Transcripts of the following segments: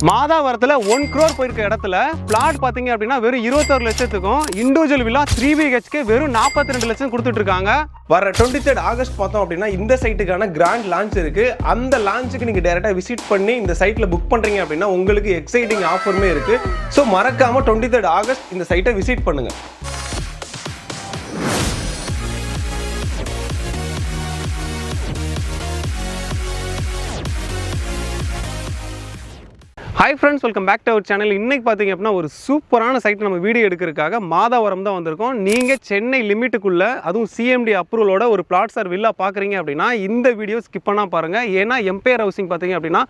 மாதாவரத்தில் 1 crore போயிருக்க இடத்துல plot பார்த்தீங்க அப்படின்னா வெறும் 21 லட்சத்துக்கும் இண்டிவிஜுவல் வில்லா 3 BHK வெறும் 42 லட்சம் கொடுத்துட்டு இருக்காங்க. வர 23 ஆகஸ்ட் பார்த்தோம் அப்படின்னா இந்த சைட்டுக்கான கிராண்ட் லான்ச் இருக்கு. அந்த லான்ச்சுக்கு நீங்க டைரக்டா விசிட் பண்ணி இந்த சைட்ல புக் பண்றீங்க அப்படின்னா உங்களுக்கு எக்ஸைட்டிங் ஆஃபருமே இருக்கு. ஸோ மறக்காம 23 ஆகஸ்ட் இந்த சைட்டை விசிட் பண்ணுங்க. Hi friends, welcome back to our channel. இன்றைக்கி பார்த்தீங்க அப்படின்னா ஒரு சூப்பரான சைட் நம்ம வீடியோ எடுக்கிறதுக்காக மாதாவரம் தான் வந்திருக்கோம். நீங்கள் சென்னை லிமிட்டுக்குள்ளே அதுவும் சிஎம்டி அப்ரூவலோட ஒரு பிளாட்ஸ் ஆர் வில்லா பார்க்குறீங்க அப்படின்னா இந்த வீடியோ ஸ்கிப் பண்ணால் பாருங்கள். ஏன்னா எம்பையர் ஹவுசிங் பார்த்தீங்க அப்படின்னா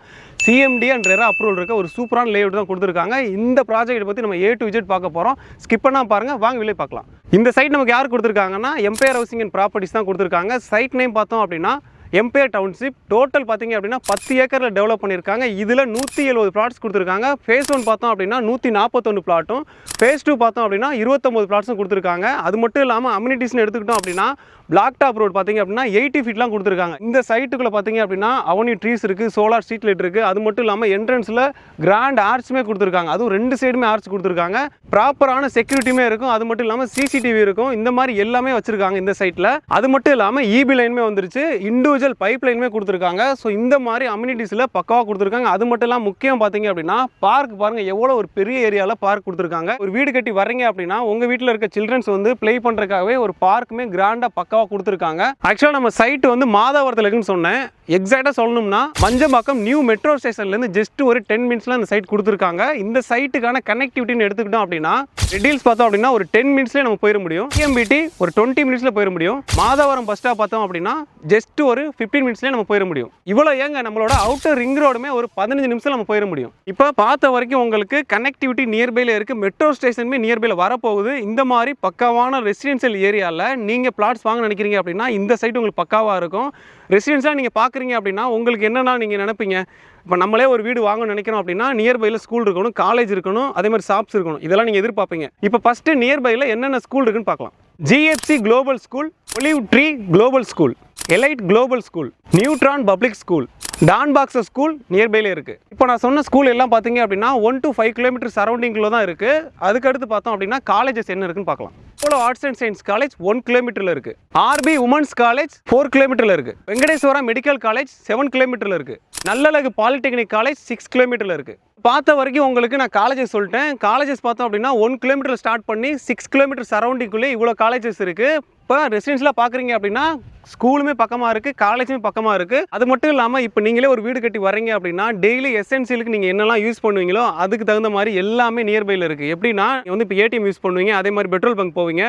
சிஎம்டி அண்ட் ரெரா அப்ரூவல் இருக்க ஒரு சூப்பரான லேஅவுட் தான் கொடுத்துருக்காங்க. இந்த ப்ராஜெக்ட் பற்றி நம்ம A to Z பார்க்க போகிறோம். ஸ்கிப் பண்ணால் பாருங்கள், வாங்க வெளியே பார்க்கலாம். இந்த சைட் நமக்கு யார் கொடுத்துருக்காங்கன்னா எம்பையர் ஹவுசிங் அண்ட் ப்ராப்பர்ட்டிஸ் தான் கொடுத்துருக்காங்க. சைட் நேம் பார்த்தோம் அப்படின்னா எம்பையர் டவுன்ஷிப். டோட்டல் பார்த்தீங்க அப்படின்னா 10 ஏக்கரில் டெவலப் பண்ணியிருக்காங்க. இதில் 170 பிளாட்ஸ் கொடுத்துருக்காங்க. ஃபேஸ் 1 பார்த்தோம் அப்படின்னா 141 பிளாட்டும், ஃபேஸ் 2 பார்த்தோம் அப்படின்னா 29 பிளாட்ஸும் கொடுத்துருக்காங்க. அது மட்டும் இல்லாமல் அம்யூனிட்டிஸ்னு எடுத்துக்கிட்டோம் அப்படின்னா பிளாக் டாப் ரோடு பார்த்தீங்க அப்படின்னா 80 ஃபீட்லாம் கொடுத்துருக்காங்க. இந்த சைட்டுக்குள்ளே பார்த்தீங்க அப்படின்னா அவனி ட்ரீஸ் இருக்குது, சோலார் ஸ்ட்ரீட் லைட் இருக்குது. அது மட்டும் இல்லாமல் என்ட்ரன்ஸில் கிராண்ட் ஆர்ச்சுமே கொடுத்துருக்காங்க. அதுவும் 2 சைடுமே ஆர்ச் கொடுத்துருக்காங்க. ப்ராப்பரான செக்யூரிட்டியுமே இருக்கும். அது மட்டும் இல்லாமல் சிசிடிவி இருக்கும். இந்த மாதிரி எல்லாமே வச்சுருக்காங்க இந்த சைட்டில். அது மட்டும் இல்லாமல் இபி லைனுமே வந்துருச்சு, இண்டிவிஜுவல் பைப் லைனுமே கொடுத்துருக்காங்க. ஸோ இந்த மாதிரி அம்யூனிட்டிஸில் பக்காவாக கொடுத்துருக்காங்க. அது மட்டும் இல்லாமல் முக்கியம் பார்த்தீங்க அப்படின்னா பார்க் பாருங்கள், எவ்வளோ ஒரு பெரிய ஏரியாவில் பார்க் கொடுத்துருக்காங்க. ஒரு வீடு கட்டி வரீங்க அப்படின்னா உங்கள் வீட்டில் இருக்க சில்ட்ரன்ஸ் வந்து ப்ளே பண்ணுறதுக்காகவே ஒரு பார்க்குமே கிராண்டாக பக்காவாக கொடுத்துருக்காங்க. ஆக்சுவலாக நம்ம சைட் வந்து மாதாவரத்தில் இருக்குன்னு சொன்னேன். எக்ஸாக்டாக சொல்லணும்னா மஞ்சம்பாக்கம் நியூ மெட்ரோ ஸ்டேஷன்லேருந்து ஜஸ்ட் ஒரு 10 மினிட்ஸில் இந்த சைட் கொடுத்துருக்காங்க. இந்த சைட்டுக்கான கனெக்டிவிட்டின்னு எடுத்துக்கிட்டோம் அப்படின்னா ரெடில்ஸ் பார்த்தோம் அப்படின்னா ஒரு 10 மினிட்ஸ்லேயே நம்ம போயிட முடியும். EMBT ஒரு 20 மினிட்ஸில் போயிட முடியும். மாதாவரம் பஸ் ஸ்டாப் பார்த்தோம் அப்படின்னா ஜஸ்ட் ஒரு 15 மினிட்ஸ்லேயே நம்ம போயிட முடியும். இவ்வளோ ஏங்க நம்மளோட அவுட்டர் ரிங் ரோடுமே ஒரு 15 நிமிஷம் நம்ம போயிட முடியும். இப்போ பார்த்த வரைக்கும் உங்களுக்கு கனெக்டிவிட்டி நியர்பையில் இருக்குது. மெட்ரோ ஸ்டேஷனுமே நியர்பையில் வரப்போகுது. இந்த மாதிரி பக்காவான ரெசிடென்ஷியல் ஏரியாவில் நீங்கள் பிளாட்ஸ் வாங்க நினைக்கிறீங்க அப்படின்னா இந்த சைட் உங்களுக்கு பக்காவாக இருக்கும். ரெசிடென்ஸாக நீங்கள் பார்க்குறீங்க அப்படின்னா உங்களுக்கு என்னென்னா நீங்கள் நினைப்பீங்க, இப்போ நம்மளே ஒரு வீடு வாங்கணும்னு நினைக்கிறோம் அப்படின்னா நியர்பையில் ஸ்கூல் இருக்கணும், காலேஜ் இருக்கணும், அதே மாதிரி ஷாப்ஸ் இருக்கணும். இதெல்லாம் நீங்கள் எதிர்பார்ப்பீங்க. இப்போ ஃபஸ்ட்டு நியர்பையில் என்னென்ன ஸ்கூல் இருக்குன்னு பார்க்கலாம். GFC global school, olive tree global school, elite global school, neutron public school, Don Bosco school நியர்பையில் இருக்குது. இப்போ நான் சொன்ன ஸ்கூல் எல்லாம் பார்த்தீங்க அப்படின்னா 1 to 5 கிலோமீட்டர் சரௌண்டிங்கில் தான் இருக்குது. அதுக்கடுத்து பார்த்தோம் அப்படின்னா காலேஜஸ் என்ன இருக்குன்னு பார்க்கலாம். Apollo arts and science college 1 கிலோமீட்டரில் இருக்குது. RB உமன்ஸ் காலேஜ் 4 கிலோமீட்டரில் இருக்குது. வெங்கடேஸ்வரா மெடிக்கல் காலேஜ் 7 கிலோமீட்டரில் இருக்குது. நல்லழகு பாலிடெக்னிக் காலேஜ் 6 கிலோமீட்டரில் இருக்குது. பார்த்த வரைக்கும் உங்களுக்கு நான் காலேஜஸ் சொல்லிட்டேன். காலேஜஸ் பார்த்தோம் அப்படின்னா 1 கிலோமீட்டர் ஸ்டார்ட் பண்ணி 6 கிலோமீட்டர் சரௌண்டிங்குள்ளே இவ்வளோ காலேஜஸ் இருக்குது. இப்போ ரெசிடென்ஸில் பார்க்குறீங்க அப்படின்னா ஸ்கூலுமே பக்கமாக இருக்குது, காலேஜுமே பக்கமாக இருக்குது. அது மட்டும் இல்லாமல் இப்போ நீங்களே ஒரு வீடு கட்டி வரீங்க அப்படின்னா டெய்லி எசென்சியலுக்கு நீங்கள் என்னெல்லாம் யூஸ் பண்ணுவீங்களோ அதுக்கு தகுந்த மாதிரி எல்லாமே நியர்பையில் இருக்குது. எப்படின்னா வந்து இப்போ ATM யூஸ் பண்ணுவீங்க, அதே மாதிரி பெட்ரோல் பங்க் போவீங்க,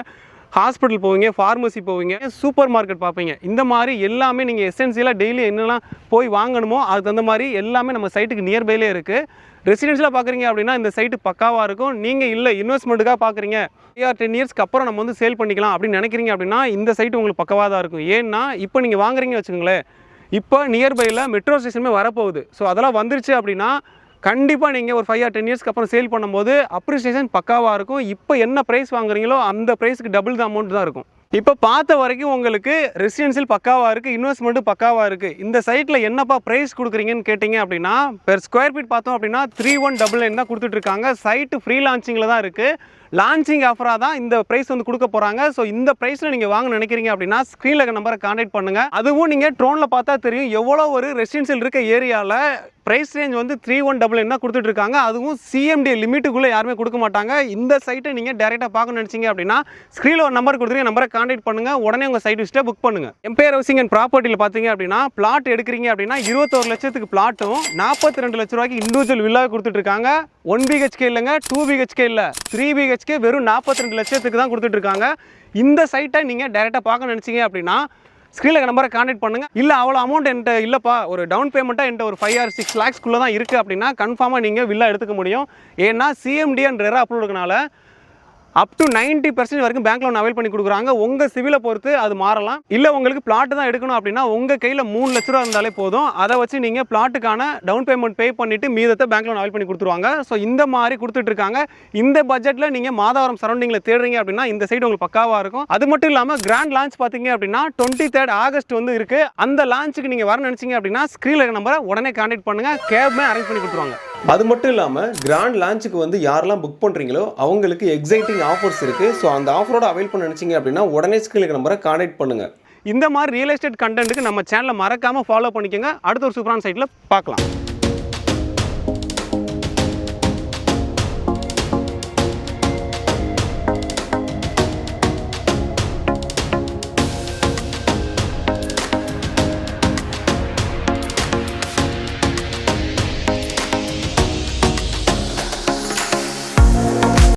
ஹாஸ்பிட்டல் போவீங்க, ஃபார்மசி போவீங்க, சூப்பர் மார்க்கெட் பார்ப்பீங்க. இந்த மாதிரி எல்லாமே நீங்கள் எசென்சியலாக டெய்லி என்னெல்லாம் போய் வாங்கணுமோ அதுக்கு தகுந்த மாதிரி எல்லாமே நம்ம சைட்டுக்கு நியர்பைலே இருக்குது. ரெசிடென்ஷியலாக பார்க்குறீங்க அப்படின்னா இந்த சைட்டு பக்காவாக இருக்கும். நீங்கள் இல்லை இன்வெஸ்ட்மெண்ட்டுக்காக பார்க்குறீங்க, 10 இயர்ஸ்க்கு அப்புறம் நம்ம வந்து சேல் பண்ணிக்கலாம் அப்படின்னு நினைக்கிறீங்க அப்படின்னா இந்த சைட்டு உங்களுக்கு பக்கவாக தான் இருக்கும். ஏன்னா இப்போ நீங்கள் வாங்குறீங்க வச்சுக்கோங்களேன், இப்போ நியர்பையில் மெட்ரோ ஸ்டேஷனுமே வரப்போகுது. ஸோ அதெல்லாம் வந்துருச்சு அப்படின்னா கண்டிப்பாக நீங்கள் ஒரு 5 or 10 இயர்ஸ்க்கு அப்புறம் சேல் பண்ணும்போது அப்ரிசியேஷன் பக்காவாக இருக்கும். இப்போ என்ன ப்ரைஸ் வாங்குறீங்களோ அந்த ப்ரைஸுக்கு டபுள் த அமௌண்ட் தான் இருக்கும். இப்போ பார்த்த வரைக்கும் உங்களுக்கு ரெசிடென்ஷியல் பக்காவாக இருக்குது, இன்வெஸ்ட்மெண்ட்டு பக்காவாக இருக்குது. இந்த சைட்டில் என்னப்பா ப்ரைஸ் கொடுக்குறீங்கன்னு கேட்டிங்க அப்படின்னா பெர் ஸ்கொயர் ஃபீட் பார்த்தோம் அப்படின்னா 3199 தான் கொடுத்துட்ருக்காங்க. சைட்டு ஃப்ரீ லான்ச்சிங்கில் தான் இருக்குது. லான்ச்சிங் ஆஃபராக தான் இந்த ப்ரைஸ் வந்து கொடுக்க போகிறாங்க. ஸோ இந்த ப்ரைஸில் நீங்கள் வாங்க நினைக்கிறீங்க அப்படின்னா ஸ்க்ரீனில் இருக்க நம்பரை கான்டாக்ட் பண்ணுங்கள். அதுவும் நீங்கள் ட்ரோனில் பார்த்தா தெரியும் எவ்வளோ ஒரு ரெசிடென்ஷியல் இருக்க ஏரியாவில் ப்ரைஸ் ரேஞ்ச் வந்து 3199 தான் கொடுத்துட்ருக்காங்க. அதுவும் CMD லிமிட்டுக்குள்ளே யாருமே கொடுக்க மாட்டாங்க. இந்த சைட்டை நீங்கள் டேரெக்டாக பார்க்கணும்னு நினச்சிங்க அப்படின்னா ஸ்க்ரீனில் ஒரு நம்பர் கொடுத்துருங்க, நம்பரை கான்டாக்ட் பண்ணுங்கள். உடனே உங்கள் சைட் விசிட்டை புக் பண்ணுங்கள். எம்பையர் ஹவுசிங் அண்ட் ப்ராப்பர்ட்டியில் பார்த்தீங்க அப்படின்னா பிளாட் எடுக்கிறீங்க அப்படின்னா 21 லட்சத்துக்கு பிளாட்டும் 42 லட்ச ரூபாய்க்கு இண்டிவிஜுவல் வில்லா கொடுத்துட்ருக்காங்க. 1 BHK இல்லைங்க, 2 BHK இல்லை, 3 BHK வெறும் 42 லட்சத்துக்கு தான் கொடுத்துட்ருக்காங்க. இந்த சைட்டை நீங்கள் டேரெக்டாக பார்க்க நினச்சிங்க அப்படின்னா ஸ்க்ரீனில் நம்பரை கான்டாக்ட் பண்ணுங்கள். இல்லை அவ்வளோ அமௌண்ட் என்கிட்ட இல்லைப்பா, ஒரு டவுன் பேமெண்ட்டாக என்கிட்ட ஒரு 5 or 6 lakhsக்குள்ளே தான் இருக்குது அப்படின்னா கன்ஃபார்மாக நீங்கள் வில்லா எடுத்துக்க முடியும். ஏன்னா CMD அண்ட் ரெரா அப்ரூவல் இருக்கனால அப் டு 90% வரைக்கும் பேங்க் லோன் அவைல் பண்ணி கொடுக்குறாங்க. உங்கள் சிவிலை பொறுத்து அது மாறலாம். இல்லை உங்களுக்கு பிளாட் தான் எடுக்கணும் அப்படின்னா உங்கள் கையில் 3 லட்ச ரூபா இருந்தாலே போதும். அதை வச்சு நீங்கள் பிளாட்டுக்கான டவுன் பேமெண்ட் பே பண்ணிவிட்டு மீதத்தை பேங்க் லோன் அவைல் பண்ணி கொடுத்துருவாங்க. ஸோ இந்த மாதிரி கொடுத்துட்ருக்காங்க. இந்த பட்ஜெட்டில் நீங்கள் மாதாவரம் சரௌண்டிங்கில் தேடுறீங்க அப்படின்னா இந்த சைடு உங்களுக்கு பக்காவாக இருக்கும். அது மட்டும் இல்லாமல் கிராண்ட் லான்ச் பார்த்தீங்க அப்படின்னா 23 ஆகஸ்ட் வந்து இருக்குது. அந்த லான்ச்சுக்கு நீங்கள் வர நினச்சிங்க அப்படின்னா ஸ்க்ரீனில் இருக்க நம்பரை உடனே கான்டாக்ட் பண்ணுங்கள். கேப்மே அரேஞ்ச் பண்ணி கொடுத்துருவாங்க. அது மட்டும் இல்லாமல் கிராண்ட் லான்ச்சுக்கு வந்து யாரெல்லாம் புக் பண்ணுறீங்களோ அவங்களுக்கு எக்ஸைட்டிங் ஆஃபர்ஸ் இருக்குது. ஸோ அந்த ஆஃபரோட அவைல் பண்ண நினச்சிங்க அப்படின்னா உடனே ஸ்கிரீனுக்கு நம்பரை கான்டாக்ட் பண்ணுங்கள். இந்த மாதிரி ரியல் எஸ்டேட் கண்டென்ட்டுக்கு நம்ம சேனலை மறக்காமல் ஃபாலோ பண்ணிக்கோங்க. அடுத்த ஒரு சூப்பரான சைட்டில் பார்க்கலாம்.